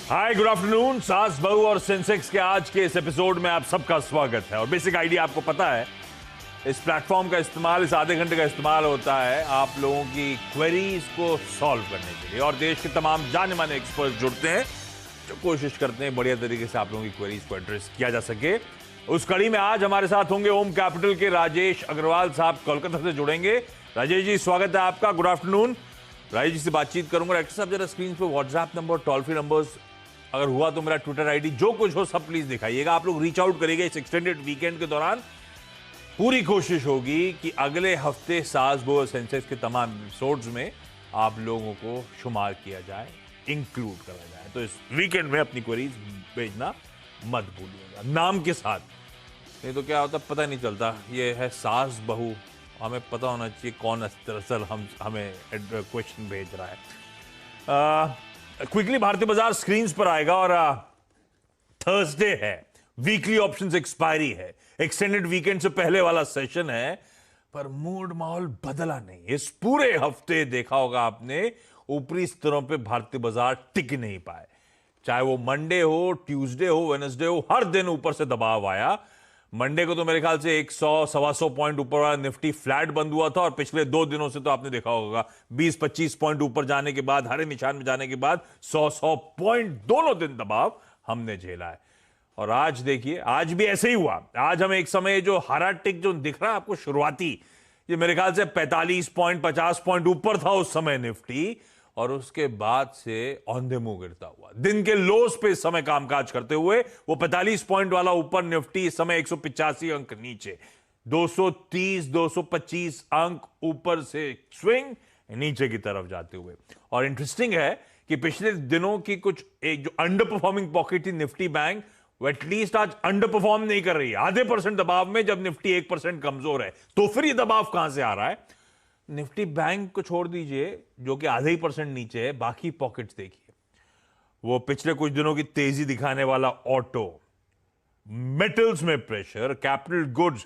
हाय, good afternoon. सास बहू और सेंसेक्स के आज के इस एपिसोड में आप सबका स्वागत है। और बेसिक आइडिया आपको पता है, इस प्लेटफॉर्म का इस्तेमाल, इस आधे घंटे का इस्तेमाल होता है आप लोगों की क्वेरीज को सॉल्व करने के लिए। और देश के तमाम जाने माने एक्सपर्ट जुड़ते हैं जो कोशिश करते हैं बढ़िया तरीके से आप लोगों की क्वेरीज को एड्रेस किया जा सके। उस कड़ी में आज हमारे साथ होंगे ओम कैपिटल के राजेश अग्रवाल साहब, कोलकाता से जुड़ेंगे। राजेश जी, स्वागत है आपका। Good afternoon. राजेश जी से बातचीत करूंगा। डायरेक्टर साहब, जरा स्क्रीन पे WhatsApp number, toll free numbers, अगर हुआ तो मेरा ट्विटर आईडी, जो कुछ हो सब प्लीज दिखाइएगा। आप लोग रीच आउट करिएगा इस एक्सटेंडेड वीकेंड के दौरान। पूरी कोशिश होगी कि अगले हफ्ते सास बहू और सेंसेक्स के तमाम एपिसोड्स में आप लोगों को शुमार किया जाए, इंक्लूड करा जाए। तो इस वीकेंड में अपनी क्वेरीज भेजना मत भूलिएगा, नाम के साथ। नहीं तो क्या होता पता नहीं चलता। ये है सास बहू, हमें पता होना चाहिए कौन दरअसल हमें क्वेश्चन भेज रहा है। क्विकली भारतीय बाजार स्क्रीन पर आएगा और थर्सडे है, वीकली ऑप्शंस एक्सपायरी है, एक्सटेंडेड वीकेंड से पहले वाला सेशन है। पर मूड माहौल बदला नहीं। इस पूरे हफ्ते देखा होगा आपने, ऊपरी स्तरों पे भारतीय बाजार टिक नहीं पाए। चाहे वो मंडे हो, ट्यूसडे हो, वेडनेसडे हो, हर दिन ऊपर से दबाव आया। मंडे को तो मेरे ख्याल से 100-125 पॉइंट ऊपर वाला निफ्टी फ्लैट बंद हुआ था। और पिछले 2 दिनों से तो आपने देखा होगा 20-25 पॉइंट ऊपर जाने के बाद, हरे निशान में जाने के बाद 100 पॉइंट दोनों दिन दबाव हमने झेला है। और आज देखिए, आज भी ऐसे ही हुआ। आज हमें एक समय जो हरा टिक जो दिख रहा है आपको शुरुआती, ये मेरे ख्याल से 45 पॉइंट 50 पॉइंट ऊपर था उस समय निफ्टी। और उसके बाद से औंधे मुंह गिरता हुआ दिन के लोस पे इस समय कामकाज करते हुए, वो 45 पॉइंट वाला ऊपर निफ्टी इस समय 185 अंक नीचे, 230-225 अंक ऊपर से स्विंग नीचे की तरफ जाते हुए। और इंटरेस्टिंग है कि पिछले दिनों की कुछ एक जो अंडर परफॉर्मिंग पॉकेट थी निफ्टी बैंक, वो एटलीस्ट आज अंडर परफॉर्म नहीं कर रही है। आधे % दबाव में जब निफ्टी 1% कमजोर है, तो फिर ये दबाव कहां से आ रहा है? निफ्टी बैंक को छोड़ दीजिए जो कि आधे ही % नीचे है, बाकी पॉकेट्स देखिए। वो पिछले कुछ दिनों की तेजी दिखाने वाला ऑटो, मेटल्स में pressure, capital goods,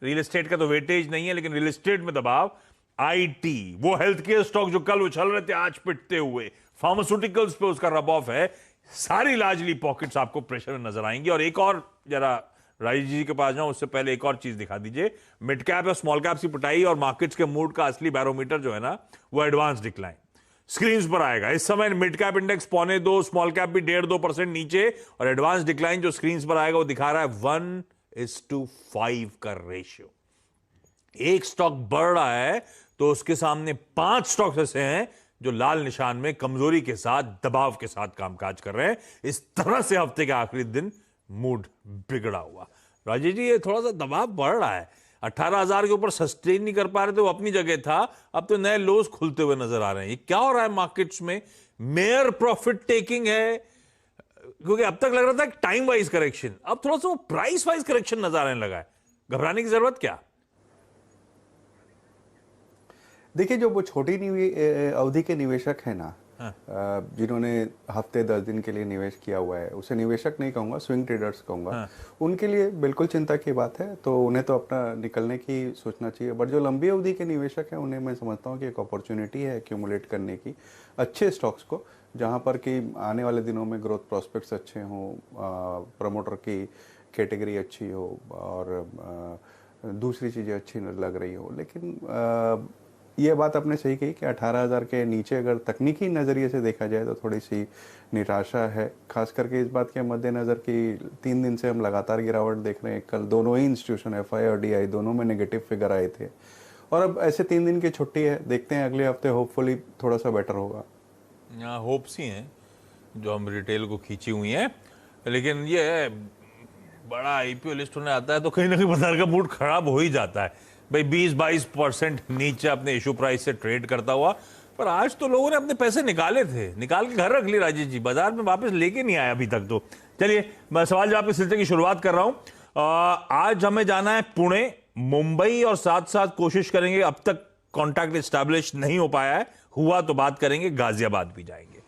real estate का तो वेटेज नहीं है लेकिन रियल एस्टेट में दबाव, आईटी, वो हेल्थ केयर स्टॉक जो कल उछल रहे थे आज पिटते हुए, फार्मास्यूटिकल्स पे उसका रब ऑफ है। सारी लार्जली पॉकेट्स आपको प्रेशर में नजर आएंगी। और एक और, जरा राजेश जी के पास जाऊं उससे पहले एक और चीज दिखा दीजिए। मिड कैप या स्मॉल कैप की पिटाई और मार्केट्स के मूड का असली बैरोमीटर जो है ना, वो एडवांस डिक्लाइन स्क्रीन पर आएगा। इस समय mid cap index 1.25, small cap भी 1.5-2% नीचे। और एडवांस डिक्लाइन जो स्क्रीन पर आएगा वो दिखा रहा है 1:5 का रेशियो। एक स्टॉक बढ़ रहा है तो उसके सामने 5 स्टॉक्स ऐसे हैं जो लाल निशान में कमजोरी के साथ, दबाव के साथ कामकाज कर रहे हैं। इस तरह से हफ्ते के आखिरी दिन मूड बिगड़ा हुआ। राजेश जी, ये थोड़ा सा दबाव बढ़ रहा है। 18,000 के ऊपर सस्टेन नहीं कर पा रहे थे, वो अपनी जगह था, अब तो नए लोज खुलते हुए नजर आ रहे हैं। ये क्या हो रहा है मार्केट्स में? मेयर प्रॉफिट टेकिंग है? क्योंकि अब तक लग रहा था टाइम वाइज करेक्शन, अब थोड़ा सा वो प्राइस वाइज करेक्शन नजर आने लगा है। घबराने की जरूरत क्या? देखिए, जो वो छोटी अवधि के निवेशक है ना, जिन्होंने हफ्ते 10 दिन के लिए निवेश किया हुआ है, उसे निवेशक नहीं कहूँगा, स्विंग ट्रेडर्स कहूँगा, उनके लिए बिल्कुल चिंता की बात है। तो उन्हें तो अपना निकलने की सोचना चाहिए। बट जो लंबी अवधि के निवेशक हैं, उन्हें मैं समझता हूँ कि एक अपॉर्चुनिटी है एक्यूमुलेट करने की अच्छे स्टॉक्स को, जहाँ पर कि आने वाले दिनों में ग्रोथ प्रॉस्पेक्ट्स अच्छे हों, प्रमोटर की कैटेगरी अच्छी हो और दूसरी चीज़ें अच्छी लग रही हो। लेकिन ये बात आपने सही कही कि 18,000 के नीचे अगर तकनीकी नज़रिए से देखा जाए तो थोड़ी सी निराशा है, खास करके इस बात के मद्देनज़र कि 3 दिन से हम लगातार गिरावट देख रहे हैं। कल दोनों ही इंस्टीट्यूशन, एफआई और डीआई, दोनों में नेगेटिव फिगर आए थे। और अब ऐसे 3 दिन की छुट्टी है, देखते हैं अगले हफ्ते होपफुली थोड़ा सा बेटर होगा। यहाँ होप्स ही हैं जो हम रिटेल को खींची हुई हैं। लेकिन ये बड़ा आईपीओ लिस्ट होने आता है तो कहीं ना कहीं बाजार का मूड खराब हो ही जाता है। भाई 20-22% नीचे अपने इशू प्राइस से ट्रेड करता हुआ। पर आज तो लोगों ने अपने पैसे निकाले थे, निकाल के घर रख लिए राजेश जी, बाजार में वापस लेके नहीं आया अभी तक। तो चलिए, मैं सवाल जवाब के सिलसिले की शुरुआत कर रहा हूं। आज हमें जाना है पुणे, मुंबई, और साथ साथ कोशिश करेंगे, अब तक कॉन्टैक्ट एस्टैब्लिश नहीं हो पाया है, हुआ तो बात करेंगे, गाजियाबाद भी जाएंगे।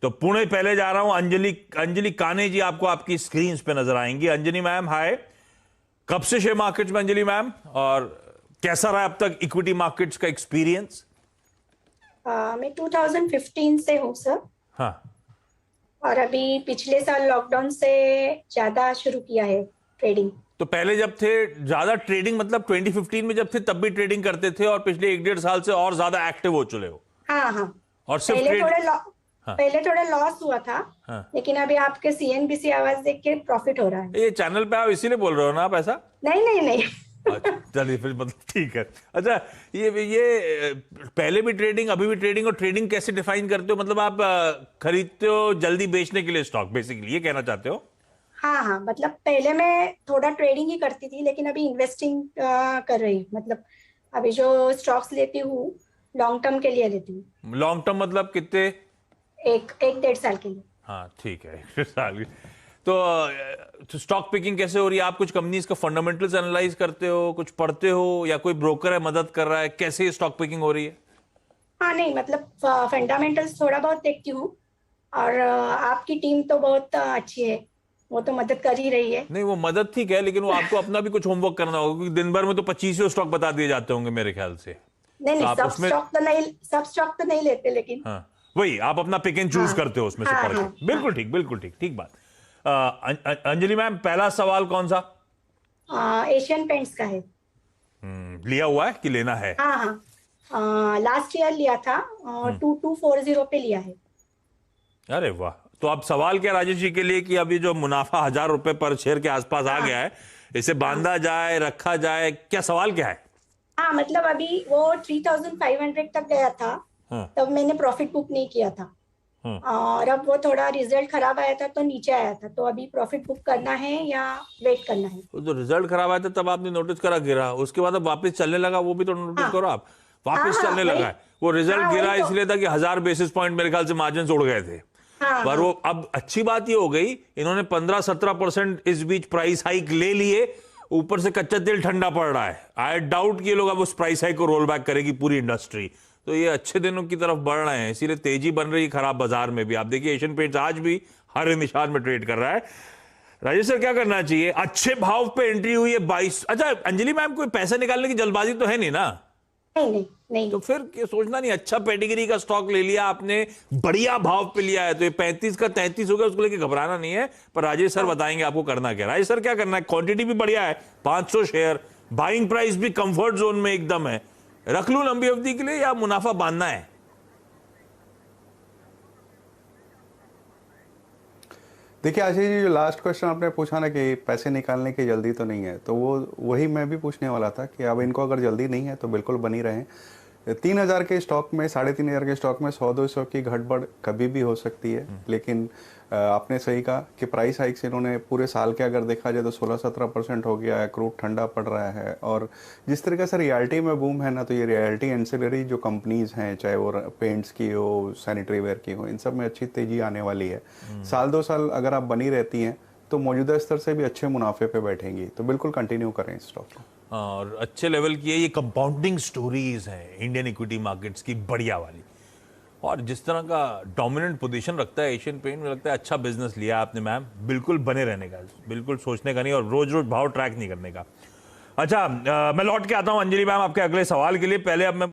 तो पुणे पहले जा रहा हूं। अंजलि काने जी आपको आपकी स्क्रीन पे नजर आएंगी। अंजलि मैम, हाय। कब से शेयर मार्केट्स में अंजलि मैम, और कैसा रहा अब तक इक्विटी मार्केट्स का एक्सपीरियंस? मैं 2015 से हूँ सर। हाँ। और अभी पिछले साल लॉकडाउन से ज्यादा शुरू किया है ट्रेडिंग। तो पहले जब थे ज्यादा ट्रेडिंग, मतलब 2015 में जब थे तब भी ट्रेडिंग करते थे, और पिछले 1-1.5 साल से और ज्यादा एक्टिव हो चुके हो? हाँ हाँ। और सिर्फ पहले थोड़ा लॉस हुआ था। हाँ। लेकिन अभी आपके सीएनबीसी आवाज देख के प्रॉफिट हो रहा है। ये चैनल पे आप इसीलिए बोल रहे हो ना आप ऐसा? नहीं नहीं नहीं। अच्छा, चलिए फिर मतलब ठीक है। अच्छा, ये पहले भी ट्रेडिंग, अभी भी ट्रेडिंग, और ट्रेडिंग कैसे डिफाइन करते हो? मतलब आप खरीदते हो जल्दी बेचने के लिए स्टॉक, बेसिकली ये कहना चाहते हो? हाँ हाँ, मतलब पहले मैं थोड़ा ट्रेडिंग ही करती थी, लेकिन अभी इन्वेस्टिंग कर रही हूँ। मतलब अभी जो स्टॉक्स लेती हूँ लॉन्ग टर्म के लिए लेती हूँ। लॉन्ग टर्म मतलब कितने? 1-1.5 साल के लिए। हाँ ठीक है, 1 साल की। तो स्टॉक पिकिंग कैसे हो रही है? आप कुछ कंपनीज का फंडामेंटल्स एनालाइज करते हो, कुछ पढ़ते हो, या कोई ब्रोकर है मदद कर रहा है? कैसे स्टॉक पिकिंग हो रही है? हाँ नहीं, मतलब फंडामेंटल्स थोड़ा बहुत देखती हूँ। और आपकी टीम तो बहुत अच्छी है, वो तो मदद कर ही रही है। नहीं, वो मदद ठीक है, लेकिन वो आपको अपना भी कुछ होमवर्क करना होगा, क्योंकि दिन भर में तो 25 स्टॉक बता दिए जाते होंगे मेरे ख्याल से। नहीं नहीं, आप सब उसमें स्टॉक तो नहीं लेते, लेकिन हाँ, वही आप अपना पिक एंड चूज हाँ, करते हो उसमें से हाँ, पढ़ के। हाँ, बिल्कुल ठीक, बिल्कुल ठीक, ठीक बात। अंजलि मैम, पहला सवाल कौन सा? एशियन पेंट्स का है। लिया हुआ है कि लेना है? हाँ हाँ, लास्ट ईयर लिया था, 2240 पे लिया है। अरे वाह! तो अब सवाल क्या राजेश जी के लिए कि अभी जो मुनाफा 1000 रुपए पर शेयर के आसपास आ गया है, इसे बांधा जाए, रखा जाए, क्या सवाल क्या है? हाँ, मतलब अभी वो 3500 तक गया था। हाँ। तब मैंने प्रॉफिट बुक नहीं किया था। हाँ। और अब वो थोड़ा रिजल्ट खराब आया था तो नीचे आया था। तो अभी प्रॉफिट बुक करना है या वेट करना है? वो जो रिजल्ट खराब आया था तब आपने नोटिस करा, गिरा, उसके बाद अब वापस चलने लगा, वो भी तो नोटिस हाँ। करो आप। वापस हाँ, चलने वही। लगा है। वो रिजल्ट हाँ, गिरा वही तो। इसलिए था कि 1000 बेसिस पॉइंट मेरे ख्याल से मार्जिन उड़ गए थे। हाँ, पर हाँ। वो अब अच्छी बात ये हो गई, इन्होंने 15-17% इस बीच प्राइस हाइक ले लिए, ऊपर से कच्चा तेल ठंडा पड़ रहा है। आई डाउट कि ये लोग अब उस प्राइस हाइक को रोल बैक करेगी पूरी इंडस्ट्री। तो ये अच्छे दिनों की तरफ बढ़ रहे हैं, इसीलिए तेजी बन रही है खराब बाजार में भी। आप देखिए एशियन पेंट्स आज भी हरे निशान में ट्रेड कर रहा है। राजेश सर, क्या करना चाहिए? अच्छे भाव पे एंट्री हुई है 22। अच्छा अंजलि मैम, कोई पैसा निकालने की जल्दबाजी तो है नहीं ना? नहीं नहीं नहीं। तो फिर ये सोचना नहीं, अच्छा पेडिग्री का स्टॉक ले लिया आपने, बढ़िया भाव पे लिया है, तो ये 35 का 33 हो गया, उसको लेके घबराना नहीं है। पर राजेश सर बताएंगे आपको करना क्या। राजेश सर, क्या करना है? क्वांटिटी भी बढ़िया है, 500 शेयर, बाइंग प्राइस भी कंफर्ट जोन में एकदम है। रख लूं लंबी अवधि के लिए या मुनाफा बांधना है? देखिए आशीष जी, जो लास्ट क्वेश्चन आपने पूछा ना कि पैसे निकालने की जल्दी तो नहीं है, तो वो वही मैं भी पूछने वाला था कि अब इनको अगर जल्दी नहीं है तो बिल्कुल बनी रहें। 3000 के स्टॉक में, 3500 के स्टॉक में 100-200 की घटबढ़ कभी भी हो सकती है। लेकिन आपने सही कहा कि प्राइस हाइक से इन्होंने पूरे साल के अगर देखा जाए तो 16-17% हो गया है। क्रूड ठंडा पड़ रहा है, और जिस तरीके से रियल्टी में बूम है ना, तो ये रियल्टी एंसिलरी जो कंपनीज हैं, चाहे वो पेंट्स की हो, सैनिटरी वेयर की हो, इन सब में अच्छी तेजी आने वाली है। 1-2 साल अगर आप बनी रहती हैं तो मौजूदा स्तर से भी अच्छे मुनाफे पे बैठेंगी। तो बिल्कुल कंटिन्यू करें इस स्टॉक को। और अच्छे लेवल की है ये, कंपाउंडिंग स्टोरीज हैं इंडियन इक्विटी मार्केट्स की, बढ़िया वाली। और जिस तरह का डोमिनेंट पोजीशन रखता है एशियन पेंट, में लगता है अच्छा बिजनेस लिया आपने मैम। बिल्कुल बने रहने का, बिल्कुल सोचने का नहीं, और रोज रोज भाव ट्रैक नहीं करने का। अच्छा, मैं लौट के आता हूं अंजलि मैम आपके अगले सवाल के लिए। पहले अब मैं